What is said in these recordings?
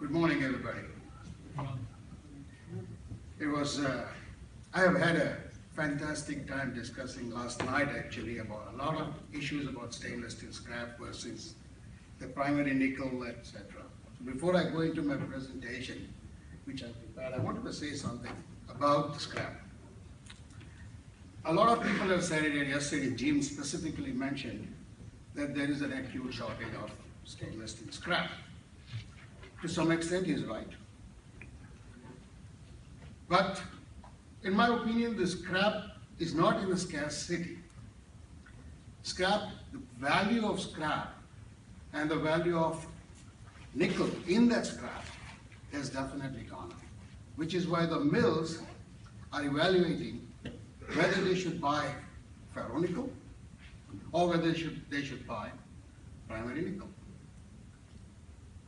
Good morning, everybody. I have had a fantastic time discussing last night actually about a lot of issues about stainless steel scrap versus the primary nickel, etc. So before I go into my presentation, which I prepared, I wanted to say something about the scrap. A lot of people have said it, and yesterday Jim specifically mentioned that there is an acute shortage of stainless steel scrap. To some extent, he's right. But in my opinion, the scrap is not in a scarcity. Scrap, the value of scrap and the value of nickel in that scrap has definitely gone up, which is why the mills are evaluating whether they should buy ferronickel or whether they should buy primary nickel.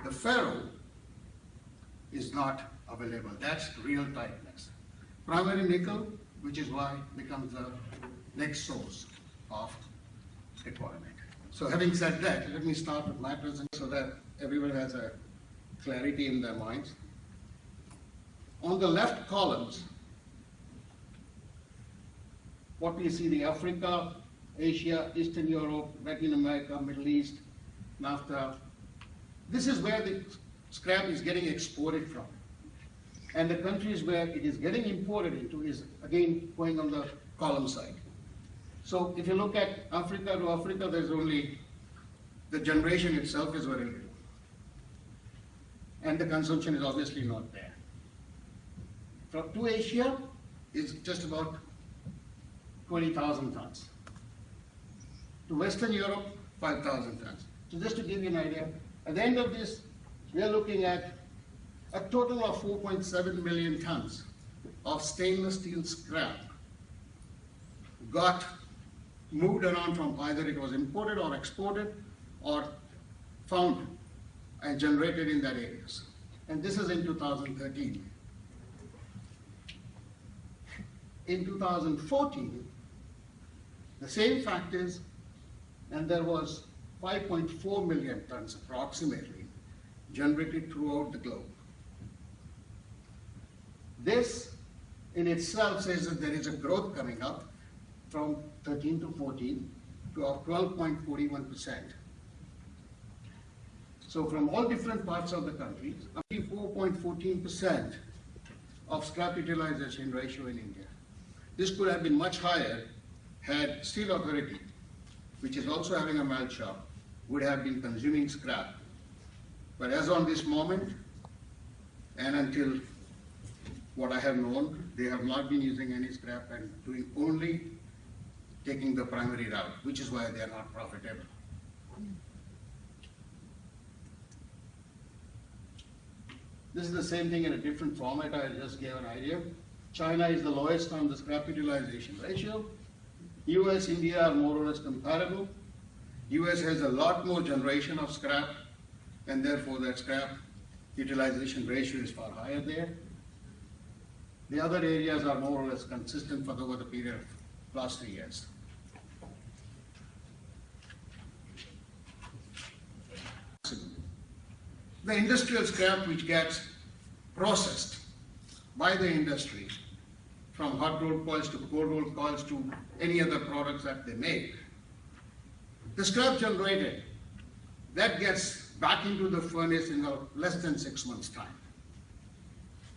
The ferro is not available. That's real tightness. Primary nickel, which is why becomes the next source of requirement. So having said that, let me start with my presentation so that everyone has a clarity in their minds. On the left columns, what we see, the Africa, Asia, Eastern Europe, Latin America, Middle East, NAFTA. This is where the scrap is getting exported from. And the countries where it is getting imported into is again going on the column side. So if you look at Africa to Africa, there's only, the generation itself is very little. And the consumption is obviously not there. To Asia is just about 20,000 tons. To Western Europe, 5,000 tons. So just to give you an idea, at the end of this, we are looking at a total of 4.7 million tons of stainless steel scrap got moved around from either it was imported or exported or found and generated in that areas. And this is in 2013. In 2014, the same factors, and there was 5.4 million tons approximately generated throughout the globe. This in itself says that there is a growth coming up from 13 to 14 to 12.41%. So from all different parts of the country, 4.14% of scrap utilization ratio in India. This could have been much higher had Steel Authority, which is also having a melt shop, would have been consuming scrap. But as on this moment, and until what I have known, they have not been using any scrap and doing only taking the primary route, which is why they are not profitable. This is the same thing in a different format. I just gave an idea. China is the lowest on the scrap utilization ratio. US, India are more or less comparable. US has a lot more generation of scrap, and therefore that scrap utilization ratio is far higher there. The other areas are more or less consistent for over the period of last 3 years. The industrial scrap which gets processed by the industry, from hot rolled coils to cold rolled coils to any other products that they make, the scrap generated, that gets back into the furnace in less than 6 months' time.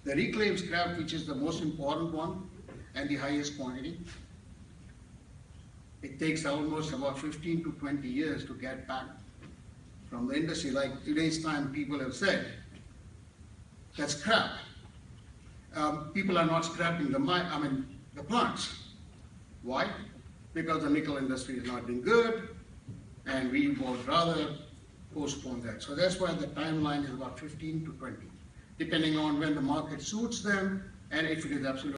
The reclaimed scrap, which is the most important one and the highest quantity, it takes almost about 15 to 20 years to get back from the industry. Like today's time, people have said that scrap, people are not scrapping the plants. Why? Because the nickel industry is not doing good, and we would rather postpone that. So that's why the timeline is about 15 to 20, depending on when the market suits them and if it is absolutely